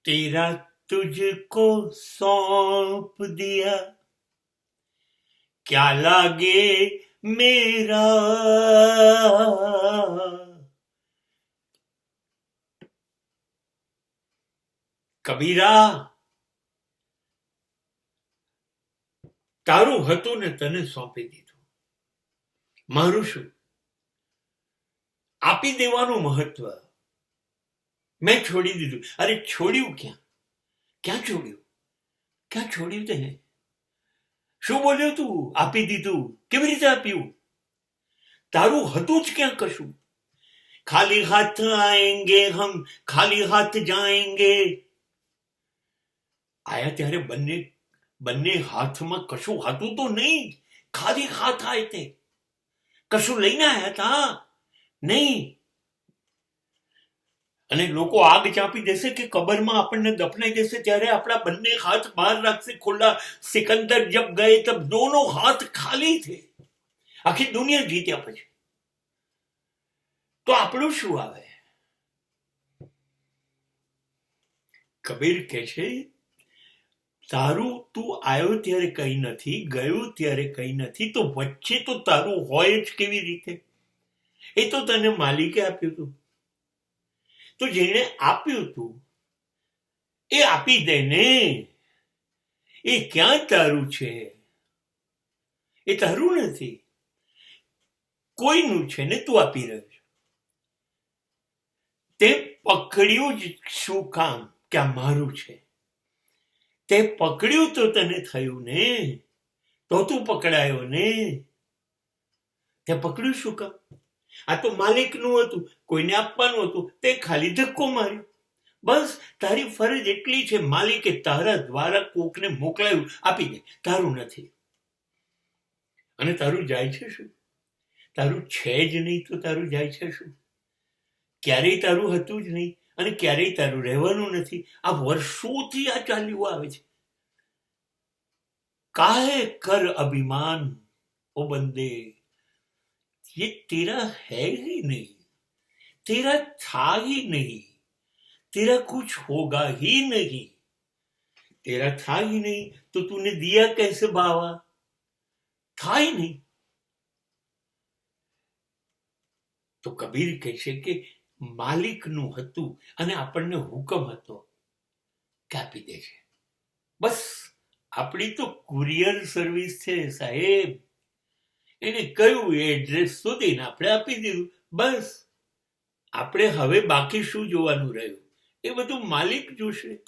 तेरा तुझको सौंप दिया, क्या लागे मेरा। કબીરા, તારું હતું ને તને સોંપી દીધું. મારું શું? આપી દેવાનું મહત્વ. મેં છોડી દીધું. અરે છોડ્યું ક્યાં? ક્યાં છોડ્યું? ક્યાં છોડ્યું તે? શું બોલ્યો તું? આપી દીધું. કેવી રીતે આપ્યું? તારું હતું જ ક્યાં કશું? ખાલી હાથ આએંગે હમ, ખાલી હાથ જાએંગે. આયા ત્યારે બંને હાથમાં કશું હતું તો નહીં. ખાલી હાથ આય તે. કશું લઈને આયા તા નહીં. અને લોકો આગ ચાપી દેશે કે કબરમાં આપણને દફનાઈ દેશે ત્યારે આપણા બંને હાથ બહાર રાખશે ખુલ્લા. સિકંદર જબ ગયે તબ દોનો હાથ ખાલી થે. આખી દુનિયા જીત્યા પછી તો આપણું શું આવે? કબીર કહે છે, તારું તું આવ્યો ત્યારે કઈ નથી, ગયો ત્યારે કઈ નથી, તો વચ્ચે તો તારું હોય જ કેવી રીતે? એ તો તને માલિકે આપ્યું હતું. તો જેને આપ્યું તું એ આપી દે ને. એ ક્યાં તારું છે? એ તારું નથી, કોઈનું છે ને તું આપી રહ્યો છે. તે પકડ્યું જ શું કામ કે આ મારું છે? તે પકડ્યું તો તને થયું ને, તો તું પકડાયો ને. તે પકડ્યું શું કામ? આ તો માલિકનું હતું, કોઈને આપવાનું હતું, તે ખાલી ધક્કો માર્યો. બસ તારી ફરજ એટલી છે. માલિકે તારા દ્વારા કોકને મોકલાયું, આપી દે. તારું નથી. અને તારું જાય છે શું? તારું છે જ નહીં તો તારું જાય છે શું? ક્યારેય તારું હતું જ નહીં અને ક્યારેય તારું રહેવાનું નથી. આ વર્ષોથી આ ચાલ્યું આવે છે. કાહે કર અભિમાન ઓ બંદે, ये तेरा है ही नहीं, तेरा था ही नहीं, तेरा कुछ होगा ही नहीं. तेरा था ही नहीं तो तूने दिया कैसे बाबा? था ही नहीं. તો કબીર કહે છે કે માલિકનું હતું અને આપણને હુકમ હતો કે આપી દે છે. બસ આપણી તો કુરિયર સર્વિસ છે સાહેબ. એને કયું એડ્રેસ શોધીને આપણે આપી દીધું. બસ આપણે હવે બાકી શું જોવાનું રહ્યું? એ બધું માલિક જોશે.